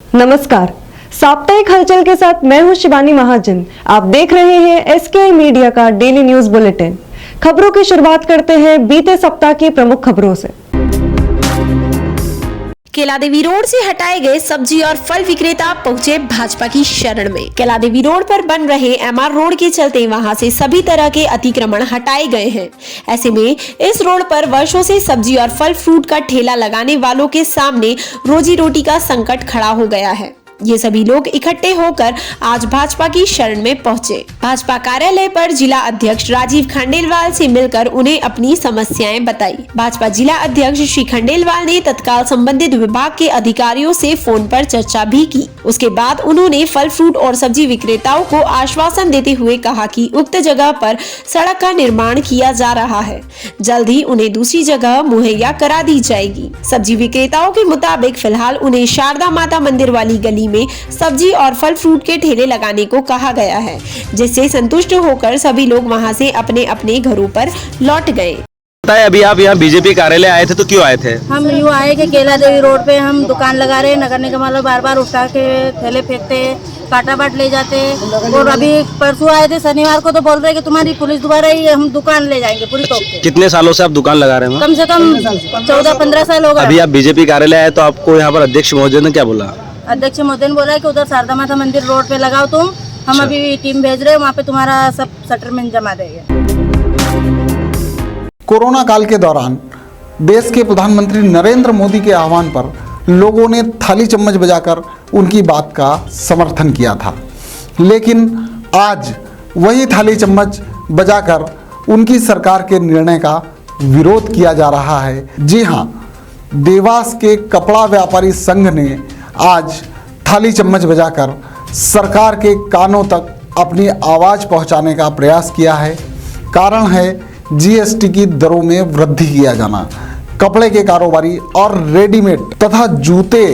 नमस्कार, साप्ताहिक हलचल के साथ मैं हूं शिवानी महाजन। आप देख रहे हैं एसकेआई मीडिया का डेली न्यूज बुलेटिन। खबरों की शुरुआत करते हैं बीते सप्ताह की प्रमुख खबरों से। केलादेवी रोड से हटाए गए सब्जी और फल विक्रेता पहुंचे भाजपा की शरण में। केलादेवी रोड पर बन रहे एमआर रोड के चलते वहां से सभी तरह के अतिक्रमण हटाए गए हैं। ऐसे में इस रोड पर वर्षों से सब्जी और फल फ्रूट का ठेला लगाने वालों के सामने रोजी रोटी का संकट खड़ा हो गया है। ये सभी लोग इकट्ठे होकर आज भाजपा की शरण में पहुंचे। भाजपा कार्यालय पर जिला अध्यक्ष राजीव खंडेलवाल से मिलकर उन्हें अपनी समस्याएं बताई। भाजपा जिला अध्यक्ष श्री खंडेलवाल ने तत्काल संबंधित विभाग के अधिकारियों से फोन पर चर्चा भी की। उसके बाद उन्होंने फल फ्रूट और सब्जी विक्रेताओं को आश्वासन देते हुए कहा कि उक्त जगह पर सड़क का निर्माण किया जा रहा है, जल्द ही उन्हें दूसरी जगह मुहैया करा दी जाएगी। सब्जी विक्रेताओं के मुताबिक फिलहाल उन्हें शारदा माता मंदिर वाली गली में सब्जी और फल फ्रूट के ठेले लगाने को कहा गया है, जिससे संतुष्ट होकर सभी लोग वहां से अपने अपने घरों पर लौट गए। अभी आप यहाँ बीजेपी कार्यालय आए थे तो क्यों आए थे? हम यूँ आए कि केलादेवी रोड पे हम दुकान लगा रहे हैं। नगर निगम वाले बार बार उठा के थैले फेंकते हैं, काटा बाट ले जाते हैं। और अभी परसों आए थे शनिवार को तो बोल रहे हैं कि तुम्हारी पुलिस दोबारा ही हम दुकान ले जाएंगे पूरी तोड़ के। कितने सालों से आप दुकान लगा रहे हैं? कम से कम 14-15 साल हो गए। अभी आप बीजेपी कार्यालय आए तो आपको यहाँ पर अध्यक्ष महोदय ने क्या बोला? अध्यक्ष महोदय ने बोला कि उधर शारदा माता मंदिर रोड पे लगाओ तुम, हम अभी टीम भेज रहे हैं, वहाँ पे तुम्हारा सब सेटलमेंट जमा देंगे। कोरोना काल के दौरान देश के प्रधानमंत्री नरेंद्र मोदी के आह्वान पर लोगों ने थाली चम्मच बजाकर उनकी बात का समर्थन किया था, लेकिन आज वही थाली चम्मच बजाकर उनकी सरकार के निर्णय का विरोध किया जा रहा है। जी हाँ, देवास के कपड़ा व्यापारी संघ ने आज थाली चम्मच बजाकर सरकार के कानों तक अपनी आवाज़ पहुंचाने का प्रयास किया है। कारण है जीएसटी की दरों में वृद्धि किया जाना। कपड़े के कारोबारी और रेडीमेड तथा जूते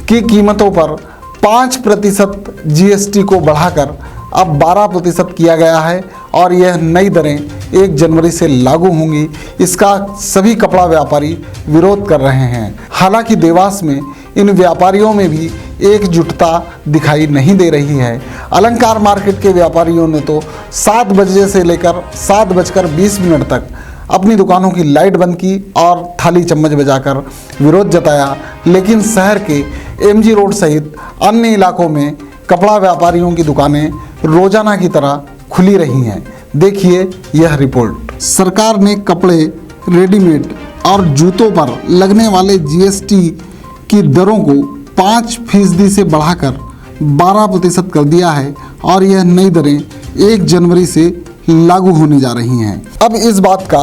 की कीमतों पर 5% जीएसटी को बढ़ाकर अब 12% किया गया है और यह नई दरें 1 जनवरी से लागू होंगी। इसका सभी कपड़ा व्यापारी विरोध कर रहे हैं। हालांकि देवास में इन व्यापारियों में भी एकजुटता दिखाई नहीं दे रही है। अलंकार मार्केट के व्यापारियों ने तो 7 बजे से लेकर 7:20 तक अपनी दुकानों की लाइट बंद की और थाली चम्मच बजाकर विरोध जताया, लेकिन शहर के एमजी रोड सहित अन्य इलाकों में कपड़ा व्यापारियों की दुकानें रोजाना की तरह खुली रही हैं। देखिए यह रिपोर्ट। सरकार ने कपड़े, रेडीमेड और जूतों पर लगने वाले जीएसटी की दरों को 5% से बढ़ाकर 12% कर दिया है और यह नई दरें 1 जनवरी से लागू होने जा रही हैं। अब इस बात का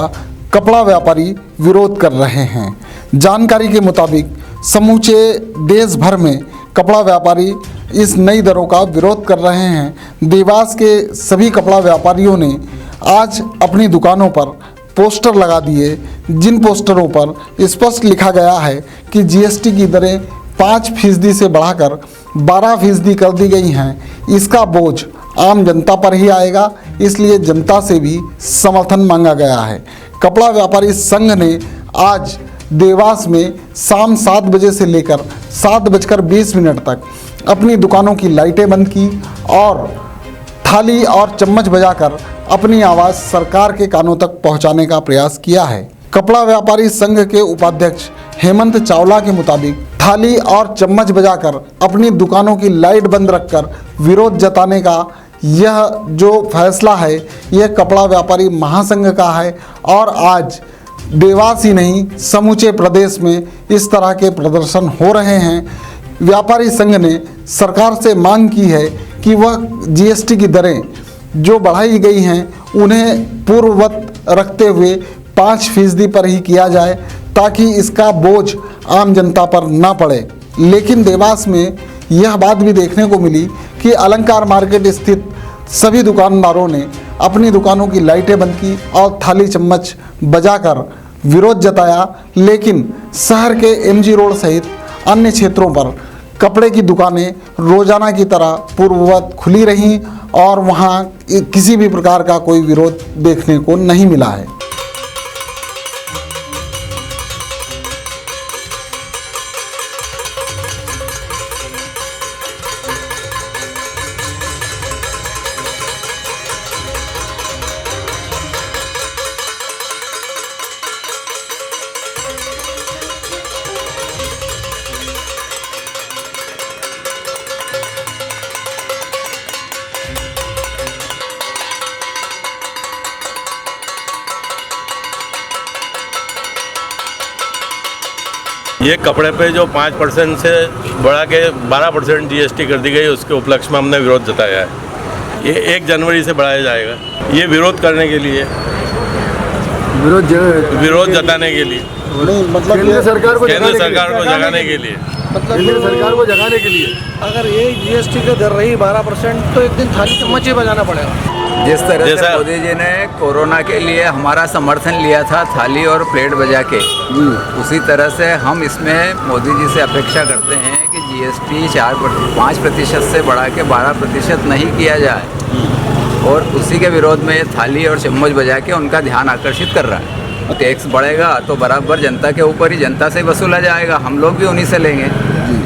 कपड़ा व्यापारी विरोध कर रहे हैं। जानकारी के मुताबिक समूचे देश भर में कपड़ा व्यापारी इस नई दरों का विरोध कर रहे हैं। देवास के सभी कपड़ा व्यापारियों ने आज अपनी दुकानों पर पोस्टर लगा दिए, जिन पोस्टरों पर स्पष्ट लिखा गया है कि जीएसटी की दरें 5% से बढ़ाकर 12% कर दी गई हैं। इसका बोझ आम जनता पर ही आएगा, इसलिए जनता से भी समर्थन मांगा गया है। कपड़ा व्यापारी संघ ने आज देवास में शाम 7 बजे से लेकर 7:20 तक अपनी दुकानों की लाइटें बंद की और थाली और चम्मच बजाकर अपनी आवाज़ सरकार के कानों तक पहुंचाने का प्रयास किया है। कपड़ा व्यापारी संघ के उपाध्यक्ष हेमंत चावला के मुताबिक थाली और चम्मच बजाकर अपनी दुकानों की लाइट बंद रखकर विरोध जताने का यह जो फैसला है, यह कपड़ा व्यापारी महासंघ का है और आज देवास ही नहीं समूचे प्रदेश में इस तरह के प्रदर्शन हो रहे हैं। व्यापारी संघ ने सरकार से मांग की है कि वह जीएसटी की दरें जो बढ़ाई गई हैं उन्हें पूर्ववत रखते हुए 5% पर ही किया जाए, ताकि इसका बोझ आम जनता पर ना पड़े। लेकिन देवास में यह बात भी देखने को मिली कि अलंकार मार्केट स्थित सभी दुकानदारों ने अपनी दुकानों की लाइटें बंद की और थाली चम्मच बजाकर विरोध जताया, लेकिन शहर के एमजी रोड सहित अन्य क्षेत्रों पर कपड़े की दुकानें रोजाना की तरह पूर्ववत खुली रहीं और वहां किसी भी प्रकार का कोई विरोध देखने को नहीं मिला है। ये कपड़े पे जो 5% से बढ़ा के 12% जीएसटी कर दी गई, उसके उपलक्ष्य में हमने विरोध जताया है। ये 1 जनवरी से बढ़ाया जाएगा। ये विरोध करने के लिए, विरोध जताने के लिए, मतलब केंद्र सरकार को जगाने के लिए, मतलब केंद्र सरकार को जगाने के लिए अगर ये जीएसटी की दर रही 12%, तो एक दिन थाली चम्मच ही बजाना पड़ेगा। जिस तरह से मोदी जी ने कोरोना के लिए हमारा समर्थन लिया था थाली और प्लेट बजा के, उसी तरह से हम इसमें मोदी जी से अपेक्षा करते हैं कि जीएसटी 5% से बढ़ा के 12% नहीं किया जाए, और उसी के विरोध में थाली और चम्मच बजा के उनका ध्यान आकर्षित कर रहा है। टैक्स बढ़ेगा तो बराबर जनता के ऊपर ही, जनता से वसूला जाएगा, हम लोग भी उन्हीं से लेंगे।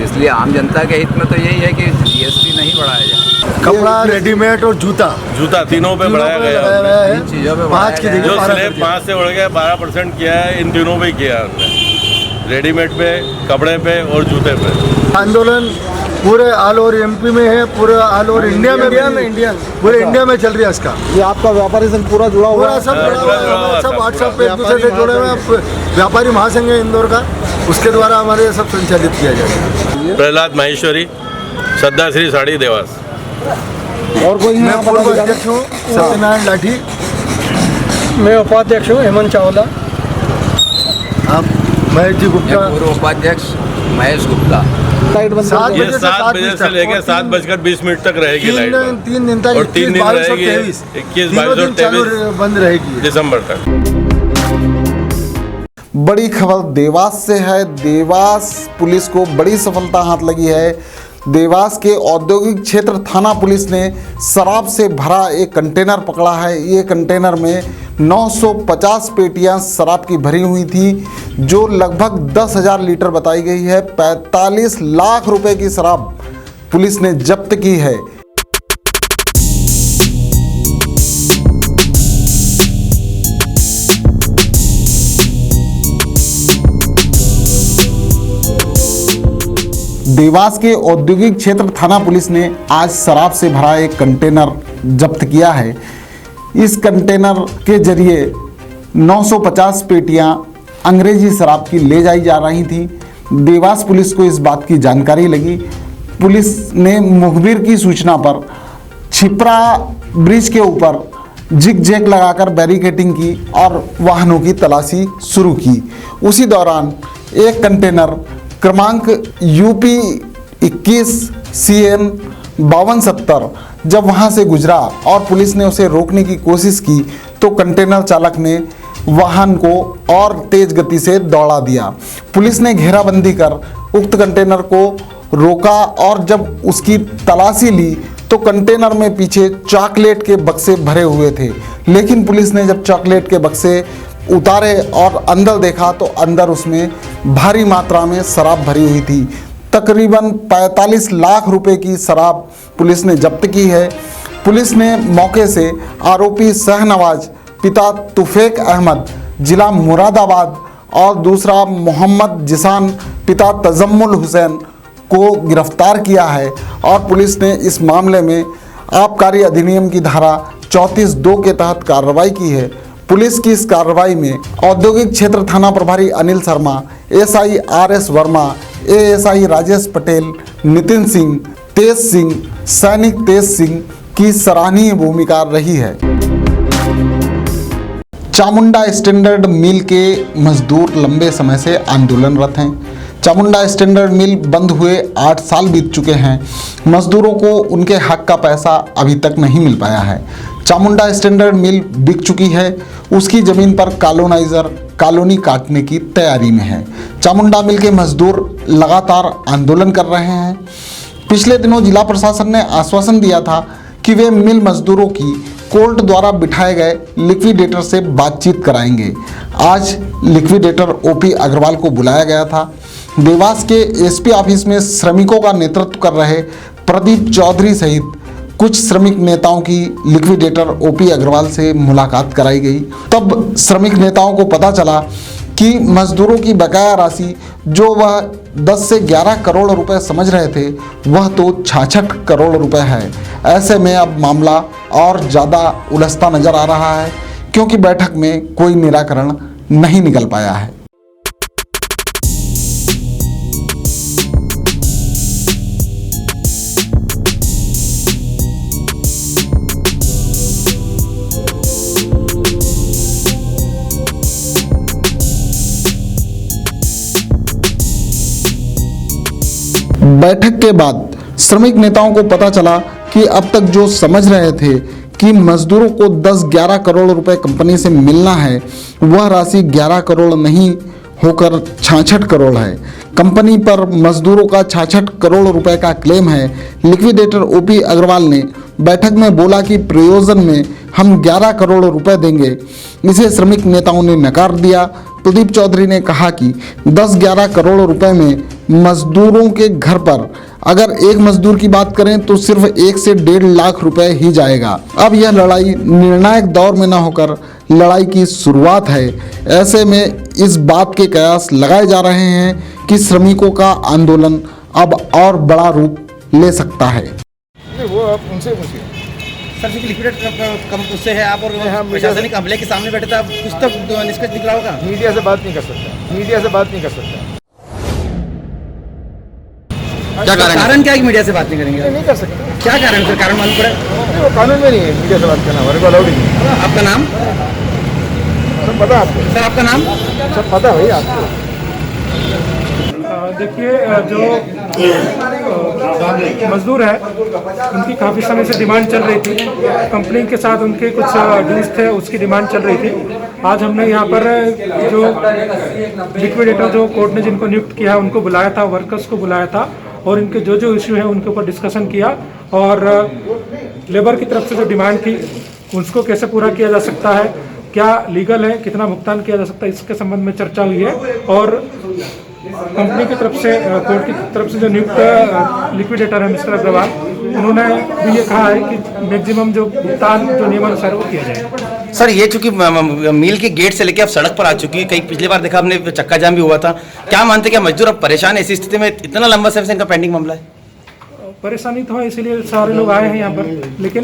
इसलिए आम जनता के हित में तो यही है कि जीएसटी नहीं बढ़ाया जाए। कपड़ा, रेडीमेड और जूता तीनों पे बढ़ाया गया इन चीज़ों पे 5 की जगह जो स्लैब 5 से बढ़ गया 12% किया है, इन तीनों पे किया हमने, रेडीमेड पे, कपड़े पे और जूते पे। आंदोलन पूरे ऑल ओवर एमपी में है, पूरे ऑल ओवर इंडिया में पूरे इंडिया में चल रही है। इसका ये आपका व्यापारी संघ पूरा जुड़ा हुआ है, सब व्हाट्सएप पे एक दूसरे से जुड़े हुए हैं। व्यापारी महासंघ है इंदौर का, उसके द्वारा हमारे ये सब संचालित किया जाएगा। प्रहलाद माहेश्वरी, श्रद्धा श्री साड़ी देवास। और कोई? मैं पूर्व अध्यक्ष हूँ सत्यनारायण लाठी। मैं उपाध्यक्ष हूँ हेमंत चावला। आप महेश जी गुप्ता। पूर्व उपाध्यक्ष महेश गुप्ता। ये 7 बजे से लेकर 7:20 तक रहेगी लाइट, 3 दिन तक, और 3 दिन रहेगी, 21, 22 और 23 बंद रहेगी दिसंबर तक। बड़ी खबर देवास से है। देवास पुलिस को बड़ी सफलता हाथ लगी है। देवास के औद्योगिक क्षेत्र थाना पुलिस ने शराब से भरा एक कंटेनर पकड़ा है। ये कंटेनर में 950 पेटियां शराब की भरी हुई थी, जो लगभग 10,000 लीटर बताई गई है। 45 लाख रुपए की शराब पुलिस ने जब्त की है। देवास के औद्योगिक क्षेत्र थाना पुलिस ने आज शराब से भरा एक कंटेनर जब्त किया है। इस कंटेनर के जरिए 950 पेटियां अंग्रेजी शराब की ले जाई जा रही थी। देवास पुलिस को इस बात की जानकारी लगी। पुलिस ने मुखबिर की सूचना पर छिपरा ब्रिज के ऊपर जिग जैग लगाकर बैरिकेडिंग की और वाहनों की तलाशी शुरू की। उसी दौरान एक कंटेनर क्रमांक UP 21 CN 5270 जब वहां से गुजरा और पुलिस ने उसे रोकने की कोशिश की, तो कंटेनर चालक ने वाहन को और तेज गति से दौड़ा दिया। पुलिस ने घेराबंदी कर उक्त कंटेनर को रोका और जब उसकी तलाशी ली तो कंटेनर में पीछे चॉकलेट के बक्से भरे हुए थे। लेकिन पुलिस ने जब चॉकलेट के बक्से उतारे और अंदर देखा तो अंदर उसमें भारी मात्रा में शराब भरी हुई थी। तकरीबन 45 लाख रुपए की शराब पुलिस ने जब्त की है। पुलिस ने मौके से आरोपी शहनवाज पिता तुफेक अहमद जिला मुरादाबाद और दूसरा मोहम्मद जिसान पिता तजम्मुल हुसैन को गिरफ्तार किया है और पुलिस ने इस मामले में आबकारी अधिनियम की धारा 34(2) के तहत कार्रवाई की है। पुलिस की इस कार्रवाई में औद्योगिक क्षेत्र थाना प्रभारी Anil Sharma, SI RS Verma, ASI Rajesh Patel, Nitin Singh, तेज सिंह, सैनिक तेज सिंह की सराहनीय भूमिका रही है। चामुंडा स्टैंडर्ड मिल के मजदूर लंबे समय से आंदोलनरत हैं। चामुंडा स्टैंडर्ड मिल बंद हुए 8 साल बीत चुके हैं। मजदूरों को उनके हक का पैसा अभी तक नहीं मिल पाया है। चामुंडा स्टैंडर्ड मिल बिक चुकी है। उसकी ज़मीन पर कॉलोनाइजर कॉलोनी काटने की तैयारी में है। चामुंडा मिल के मजदूर लगातार आंदोलन कर रहे हैं। पिछले दिनों जिला प्रशासन ने आश्वासन दिया था कि वे मिल मजदूरों की कोर्ट द्वारा बिठाए गए लिक्विडेटर से बातचीत कराएंगे। आज लिक्विडेटर OP अग्रवाल को बुलाया गया था। देवास के SP ऑफिस में श्रमिकों का नेतृत्व कर रहे प्रदीप चौधरी सहित कुछ श्रमिक नेताओं की लिक्विडेटर OP अग्रवाल से मुलाकात कराई गई। तब श्रमिक नेताओं को पता चला कि मजदूरों की बकाया राशि जो वह 10 से 11 करोड़ रुपए समझ रहे थे, वह तो 66 करोड़ रुपए है। ऐसे में अब मामला और ज़्यादा उलझता नजर आ रहा है, क्योंकि बैठक में कोई निराकरण नहीं निकल पाया है। बैठक के बाद श्रमिक नेताओं को पता चला कि अब तक जो समझ रहे थे कि मजदूरों को 10-11 करोड़ रुपए कंपनी से मिलना है, वह राशि 11 करोड़ नहीं होकर 66 करोड़ है। कंपनी पर मजदूरों का 66 करोड़ रुपए का क्लेम है। लिक्विडेटर ओपी अग्रवाल ने बैठक में बोला कि प्रयोजन में हम 11 करोड़ रुपए देंगे। इसे श्रमिक नेताओं ने नकार दिया। प्रदीप चौधरी ने कहा कि 10-11 करोड़ रुपए में मजदूरों के घर पर अगर एक मजदूर की बात करें तो सिर्फ 1 से 1.5 लाख रुपए ही जाएगा। अब यह लड़ाई निर्णायक दौर में न होकर लड़ाई की शुरुआत है। ऐसे में इस बात के कयास लगाए जा रहे हैं कि श्रमिकों का आंदोलन अब और बड़ा रूप ले सकता है। वो आप उनसे पूछिए सर, जो लिक्विडेट कम उससे है आप और प्रशासनिक अमले के सामने बैठे थे, आप कुछ तो निष्कर्ष दिख रहा होगा। मीडिया से बात नहीं कर सकता, मीडिया से बात नहीं कर सकता। क्या कारण क्या है कि मीडिया से बात नहीं करेंगे? नहीं कर सकते। क्या कारण सर? कारण मालूम पड़ा? वो कानून में नहीं है मीडिया से बात करना, हमारे को अलाउड ही नहीं। आपका नाम? सब पता आपको? सर आपका नाम? सब पता भाई आपको। देखिए, जो मजदूर है उनकी काफ़ी समय से डिमांड चल रही थी। कंपनी के साथ उनके कुछ डील्स थे, उसकी डिमांड चल रही थी। आज हमने यहाँ पर जो लिक्विडेटर जो कोर्ट ने जिनको नियुक्त किया है उनको बुलाया था, वर्कर्स को बुलाया था और इनके जो जो इश्यू है उनके ऊपर डिस्कशन किया और लेबर की तरफ से जो डिमांड थी उसको कैसे पूरा किया जा सकता है, क्या लीगल है, कितना भुगतान किया जा सकता है, इसके संबंध में चर्चा हुई है। और कंपनी की तरफ से, कोर्ट की तरफ से जो नियुक्त लिक्विडेटर है मिस्टर अग्रवाल, उन्होंने भी ये कहा है कि मैक्सिमम जो भुगतान जो नियमानुसार वो किया जाए। सर, ये चूंकि मिल के गेट से लेके अब सड़क पर आ चुकी है, कई पिछली बार देखा हमने चक्का जाम भी हुआ था, क्या मानते क्या मजदूर अब परेशान है? ऐसी स्थिति में इतना लंबा समय से इनका पेंडिंग मामला है? परेशानी तो है, इसीलिए सारे लोग आए हैं यहाँ पर, लेकिन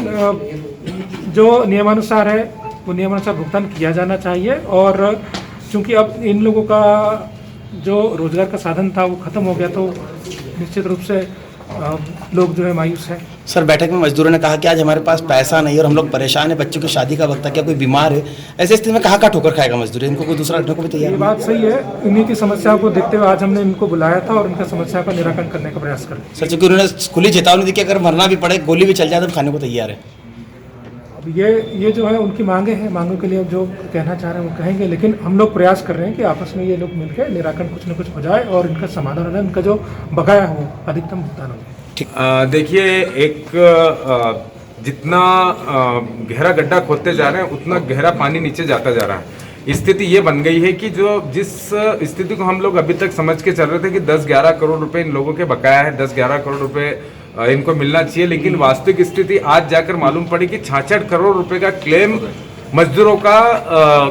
जो नियमानुसार है वो नियमानुसार भुगतान किया जाना चाहिए। और चूंकि अब इन लोगों का जो रोजगार का साधन था वो खत्म हो गया, तो निश्चित रूप से लोग जो है मायूस है। सर, बैठक में मजदूरों ने कहा कि आज हमारे पास पैसा नहीं और हम लोग परेशान है, बच्चों की शादी का वक्त है, क्या कोई बीमार है? ऐसी स्थिति में कहाँ का ठोकर खाएगा मजदूर? इनको कोई दूसरा रखने को भी तैयार? ये बात सही है। इन्हीं की समस्याओं को देखते हुए आज हमने इनको बुलाया था और उनका समस्या का निराकरण करने का प्रयास कर। सर, चूंकि उन्होंने खुली चेतावनी दी कि अगर मरना भी पड़े, गोली भी चल जाए तो खाने को तैयार है। अब ये जो है उनकी मांगे हैं, मांगों के लिए जो कहना चाह रहे हैं वो कहेंगे, लेकिन हम लोग प्रयास कर रहे हैं कि आपस में ये लोग मिलकर निराकरण कुछ न कुछ हो जाए और इनका समाधान हो जाए, उनका जो बकाया हो अधिकतम भुगतान हो जाए। देखिए, एक जितना गहरा गड्ढा खोदते जा रहे हैं उतना गहरा पानी नीचे जाता जा रहा है। स्थिति ये बन गई है कि जिस स्थिति को हम लोग अभी तक समझ के चल रहे थे कि 10-11 करोड़ रुपए इन लोगों के बकाया है, 10-11 करोड़ रुपए इनको मिलना चाहिए, लेकिन वास्तविक स्थिति आज जाकर मालूम पड़ी कि 66 करोड़ रुपए का क्लेम मजदूरों का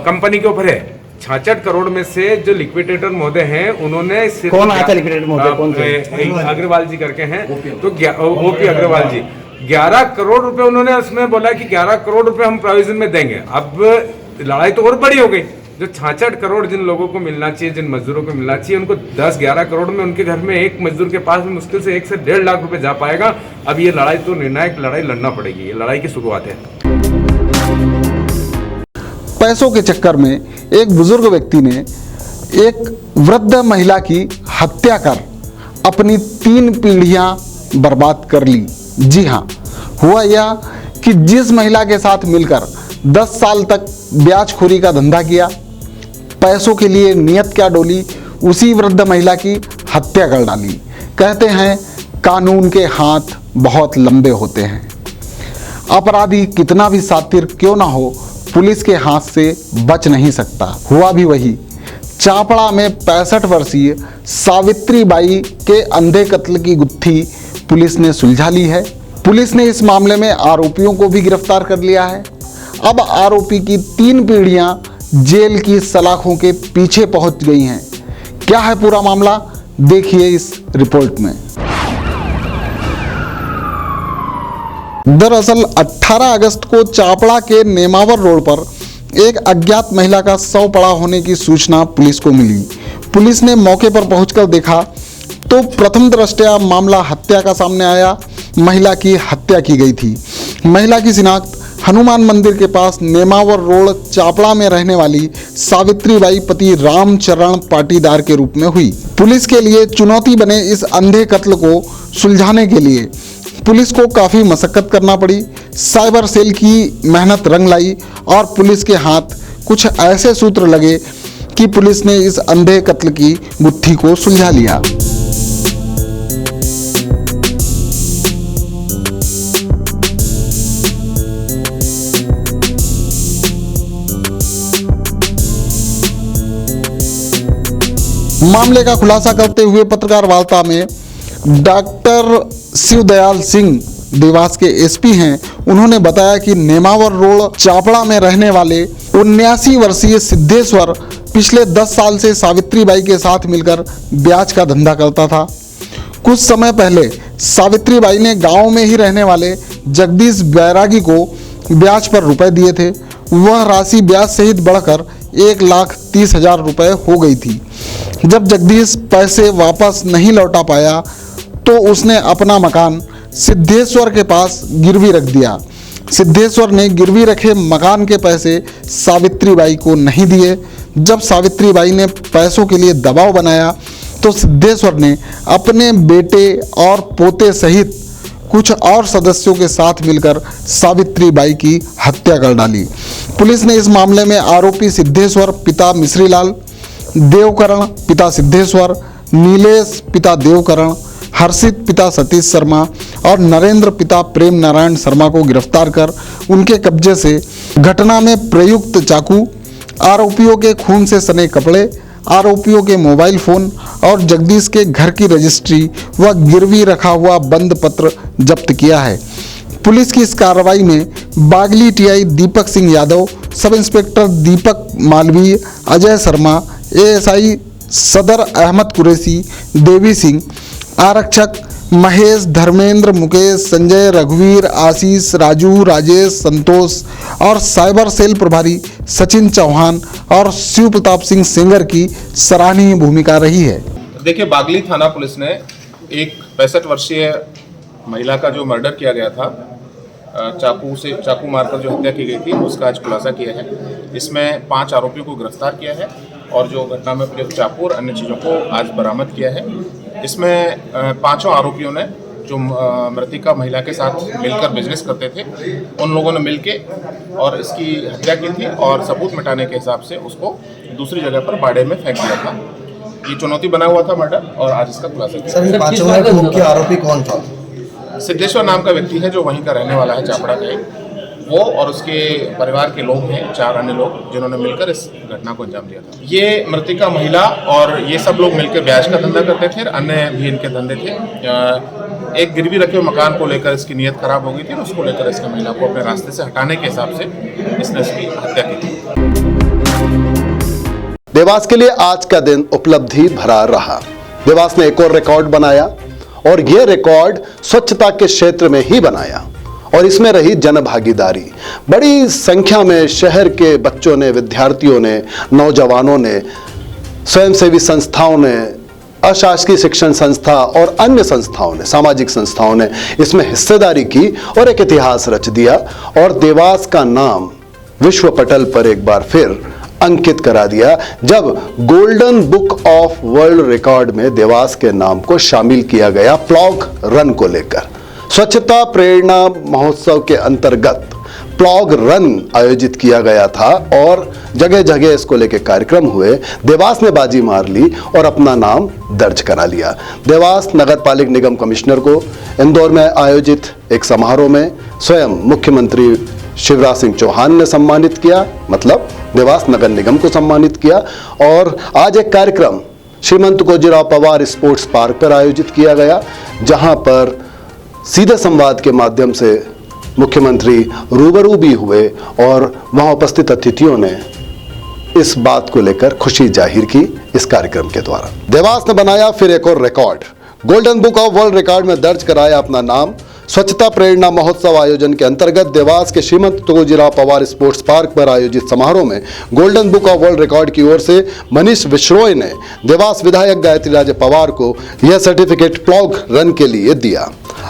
कंपनी के ऊपर है। 66 करोड़ में से जो लिक्विडेटर महोदय हैं उन्होंने, कौन आया था लिक्विडेटर महोदय? कौन थे? अग्रवाल जी करके हैं, तो ओपी अग्रवाल जी 11 करोड़ रुपए उन्होंने उसमें बोला कि 11 करोड़ रुपए हम प्रोविजन में देंगे। अब लड़ाई तो और बड़ी हो गई। जो 66 करोड़ जिन लोगों को मिलना चाहिए, जिन मजदूरों को मिलना चाहिए, उनको 10-11 करोड़ में उनके घर में एक मजदूर के पास में मुश्किल से 1 से 1.5 लाख रुपए जा पाएगा। अब ये लड़ाई तो निर्णायक लड़ाई लड़ना पड़ेगी, ये लड़ाई की शुरुआत है। पैसों के चक्कर में एक बुजुर्ग व्यक्ति ने एक वृद्ध महिला की हत्या कर अपनी 3 पीढ़ियां बर्बाद कर ली। जी हाँ, हुआ यह कि जिस महिला के साथ मिलकर 10 साल तक ब्याजखोरी का धंधा किया, पैसों के लिए नियत क्या डोली, उसी वृद्ध महिला की हत्या कर डाली। कहते हैं कानून के हाथ बहुत लंबे होते हैं। अपराधी कितना भी सातिर क्यों ना हो, पुलिस के हाथ से बच नहीं सकता। हुआ भी वही। चापड़ा में 65 वर्षीय सावित्री बाई के अंधे कत्ल की गुत्थी पुलिस ने सुलझा ली है। पुलिस ने इस मामले में आरोपियों को भी गिरफ्तार कर लिया है। अब आरोपी की 3 पीढ़ियां जेल की सलाखों के पीछे पहुंच गई हैं। क्या है पूरा मामला, देखिए इस रिपोर्ट में। दरअसल 18 अगस्त को चापड़ा के नेमावर रोड पर एक अज्ञात महिला का शव पड़ा होने की सूचना पुलिस को मिली। पुलिस ने मौके पर पहुंचकर देखा तो प्रथम दृष्टया मामला हत्या का सामने आया। महिला की हत्या की गई थी। महिला की शिनाख्त हनुमान मंदिर के पास नेमावर रोड चापड़ा में रहने वाली सावित्रीबाई पति रामचरण पाटीदार के रूप में हुई। पुलिस के लिए चुनौती बने इस अंधे कत्ल को सुलझाने के लिए पुलिस को काफ़ी मशक्कत करना पड़ी। साइबर सेल की मेहनत रंग लाई और पुलिस के हाथ कुछ ऐसे सूत्र लगे कि पुलिस ने इस अंधे कत्ल की गुत्थी को सुलझा लिया। मामले का खुलासा करते हुए पत्रकार वार्ता में डॉक्टर शिवदयाल सिंह देवास के एसपी हैं, उन्होंने बताया कि नेमावर रोड चापड़ा में रहने वाले 79 वर्षीय सिद्धेश्वर पिछले 10 साल से सावित्रीबाई के साथ मिलकर ब्याज का धंधा करता था। कुछ समय पहले सावित्रीबाई ने गांव में ही रहने वाले जगदीश बैरागी को ब्याज पर रुपए दिए थे। वह राशि ब्याज सहित बढ़कर 1,30,000 रुपये हो गई थी। जब जगदीश पैसे वापस नहीं लौटा पाया तो उसने अपना मकान सिद्धेश्वर के पास गिरवी रख दिया। सिद्धेश्वर ने गिरवी रखे मकान के पैसे सावित्रीबाई को नहीं दिए। जब सावित्रीबाई ने पैसों के लिए दबाव बनाया तो सिद्धेश्वर ने अपने बेटे और पोते सहित कुछ और सदस्यों के साथ मिलकर सावित्रीबाई की हत्या कर डाली। पुलिस ने इस मामले में आरोपी सिद्धेश्वर पिता मिश्रीलाल, देवकरण पिता सिद्धेश्वर, नीलेश पिता देवकरण, हर्षित पिता सतीश शर्मा और नरेंद्र पिता प्रेम नारायण शर्मा को गिरफ्तार कर उनके कब्जे से घटना में प्रयुक्त चाकू, आरोपियों के खून से सने कपड़े, आरोपियों के मोबाइल फोन और जगदीश के घर की रजिस्ट्री व गिरवी रखा हुआ बंद पत्र जब्त किया है। पुलिस की इस कार्रवाई में Bagli TI Deepak Singh Yadav, sub inspector दीपक मालवीय, अजय शर्मा, एएसआई सदर अहमद कुरैशी, देवी सिंह, आरक्षक महेश, धर्मेंद्र, मुकेश, संजय, रघुवीर, आशीष, राजू, राजेश, संतोष और साइबर सेल प्रभारी सचिन चौहान और शिव प्रताप सिंह सेंगर की सराहनीय भूमिका रही है। देखिए, बागली थाना पुलिस ने एक 65 वर्षीय महिला का जो मर्डर किया गया था, चाकू मारकर जो हत्या की गई थी, उसका आज खुलासा किया है। इसमें 5 आरोपियों को गिरफ्तार किया है और जो घटना में प्रयुक्त चाकू और अन्य चीज़ों को आज बरामद किया है। इसमें 5 आरोपियों ने जो मृतिका महिला के साथ मिलकर बिजनेस करते थे, उन लोगों ने मिलके और इसकी हत्या की थी और सबूत मिटाने के हिसाब से उसको दूसरी जगह पर बाड़े में फेंक दिया था। ये चुनौती बना हुआ था मर्डर और आज इसका खुलासा किया। सर, इन 5 में मुख्य आरोपी कौन था? सिद्धेश्वर नाम का व्यक्ति है जो वहीं का रहने वाला है, चापड़ा का। वो और उसके परिवार के लोग हैं, 4 अन्य लोग, जिन्होंने मिलकर इस घटना को अंजाम दिया था। ये मृतिका महिला और ये सब लोग मिलकर ब्याज का धंधा करते थे, अन्य भी इनके धंधे थे। एक गिरवी रखे हुए मकान को लेकर इसकी नीयत खराब हो गई थी और उसको लेकर इसने महिला को अपने रास्ते से हटाने के हिसाब से इसने इसकी हत्या की थी। देवास के लिए आज का दिन उपलब्धि भरा रहा। देवास ने एक और रिकॉर्ड बनाया और यह रिकॉर्ड स्वच्छता के क्षेत्र में ही बनाया और इसमें रही जन भागीदारी। बड़ी संख्या में शहर के बच्चों ने, विद्यार्थियों ने, नौजवानों ने, स्वयंसेवी संस्थाओं ने, अशासकीय शिक्षण संस्था और अन्य संस्थाओं ने, सामाजिक संस्थाओं ने इसमें हिस्सेदारी की और एक इतिहास रच दिया और देवास का नाम विश्व पटल पर एक बार फिर अंकित करा दिया जब golden book of world record में देवास के नाम को शामिल किया गया प्लॉग रन को लेकर। स्वच्छता प्रेरणा महोत्सव के अंतर्गत प्लॉग रन आयोजित किया गया था और जगह जगह इसको लेकर कार्यक्रम हुए। देवास ने बाजी मार ली और अपना नाम दर्ज करा लिया। देवास नगर पालिक निगम कमिश्नर को इंदौर में आयोजित एक समारोह में स्वयं मुख्यमंत्री शिवराज सिंह चौहान ने सम्मानित किया, मतलब देवास नगर निगम को सम्मानित किया। और आज एक कार्यक्रम श्रीमंत कोजीराव पवार स्पोर्ट्स पार्क पर आयोजित किया गया, जहां पर सीधे संवाद के माध्यम से मुख्यमंत्री रूबरू भी हुए और वहां उपस्थित अतिथियों ने इस बात को लेकर खुशी जाहिर की इस कार्यक्रम के द्वारा। देवास ने बनाया फिर एक और record, golden book of world record में दर्ज कराया अपना नाम। स्वच्छता प्रेरणा महोत्सव आयोजन के अंतर्गत देवास के श्रीमंत तुकोजीराव पवार स्पोर्ट्स पार्क पर आयोजित समारोह में golden book of world record की ओर से मनीष विश्रोय ने देवास विधायक गायत्री राजे पवार को यह सर्टिफिकेट प्लॉग रन के लिए दिया।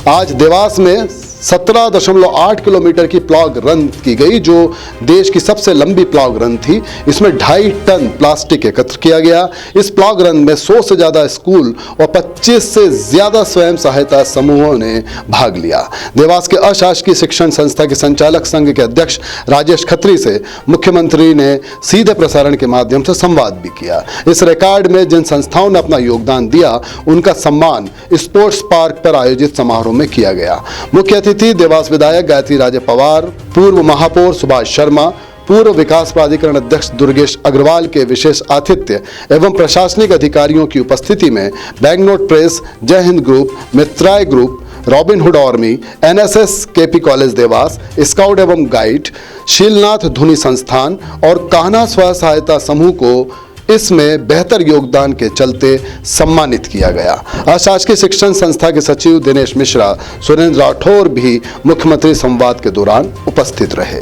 आज देवास में 17.8 किलोमीटर की प्लॉग रन की गई, जो देश की सबसे लंबी प्लॉग रन थी। इसमें 2.5 टन प्लास्टिक एकत्र किया गया। इस प्लॉग रन में 100 से ज़्यादा स्कूल और 25 से ज़्यादा स्वयं सहायता समूहों ने भाग लिया। देवास के अशासकीय शिक्षण संस्था के संचालक संघ के अध्यक्ष राजेश खत्री से मुख्यमंत्री ने सीधे प्रसारण के माध्यम से संवाद भी किया। इस रिकॉर्ड में जिन संस्थाओं ने अपना योगदान दिया, उनका सम्मान स्पोर्ट्स पार्क पर आयोजित समारोह में किया गया। मुख्य अतिथि देवास विधायक गायत्री राजे पवार, पूर्व महापौर सुभाष शर्मा, पूर्व विकास प्राधिकरण अध्यक्ष दुर्गेश अग्रवाल के विशेष आतिथ्य एवं प्रशासनिक अधिकारियों की उपस्थिति में banknote press, Jai Hind group, मित्राय group, Robin Hood army, NSS KP college Dewas, scout एवं गाइड, शीलनाथ धुनी संस्थान और कान्हा स्व सहायता समूह को इसमें बेहतर योगदान के चलते सम्मानित किया गया। अशासकीय शिक्षण संस्था के सचिव दिनेश मिश्रा, सुरेंद्र राठौर भी मुख्यमंत्री संवाद के दौरान उपस्थित रहे।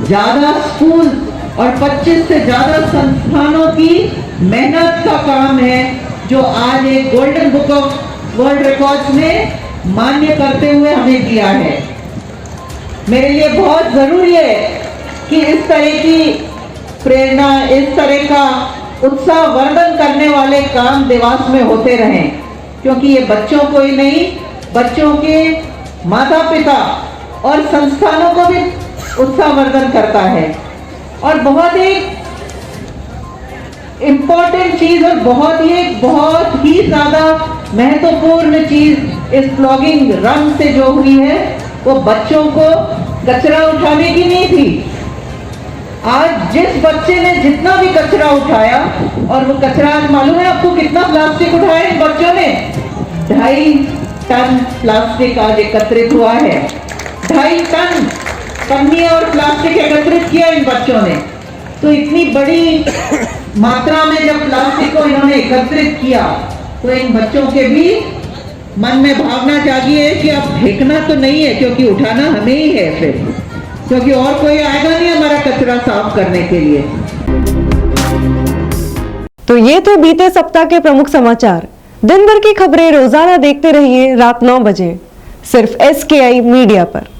ज्यादा स्कूल और 25 से ज्यादा संस्थानों की मेहनत का काम है, जो आज एक golden book of world records में मान्य करते हुए हमें दिया है। मेरे लिए बहुत जरूरी है कि इस तरह की प्रेरणा, इस तरह का उत्साहवर्धन करने वाले काम देवास में होते रहें, क्योंकि ये बच्चों को ही नहीं, बच्चों के माता पिता और संस्थानों को भी उत्साहवर्धन करता है। और बहुत ही इम्पोर्टेंट चीज और बहुत ही ज्यादा महत्वपूर्ण चीज इस प्लॉगिंग रन से जो हुई है, वो बच्चों को कचरा उठाने की नहीं थी। आज जिस बच्चे ने जितना भी कचरा उठाया, और वो कचरा मालूम है आपको कितना प्लास्टिक उठाया इन बच्चों ने? 2.5 टन प्लास्टिक आज एकत्रित हुआ है। 2.5 टन पन्नी और प्लास्टिक एकत्रित किया इन बच्चों ने। तो इतनी बड़ी मात्रा में जब प्लास्टिक को इन्होंने एकत्रित किया, तो इन बच्चों के भी मन में भावना जागी है कि अब फेंकना तो नहीं है, क्योंकि उठाना हमें ही है फिर, क्योंकि और कोई आएगा नहीं हमारा कचरा साफ करने के लिए। तो ये थे बीते सप्ताह के प्रमुख समाचार। दिन भर की खबरें रोजाना देखते रहिए रात 9 बजे सिर्फ SKI मीडिया पर।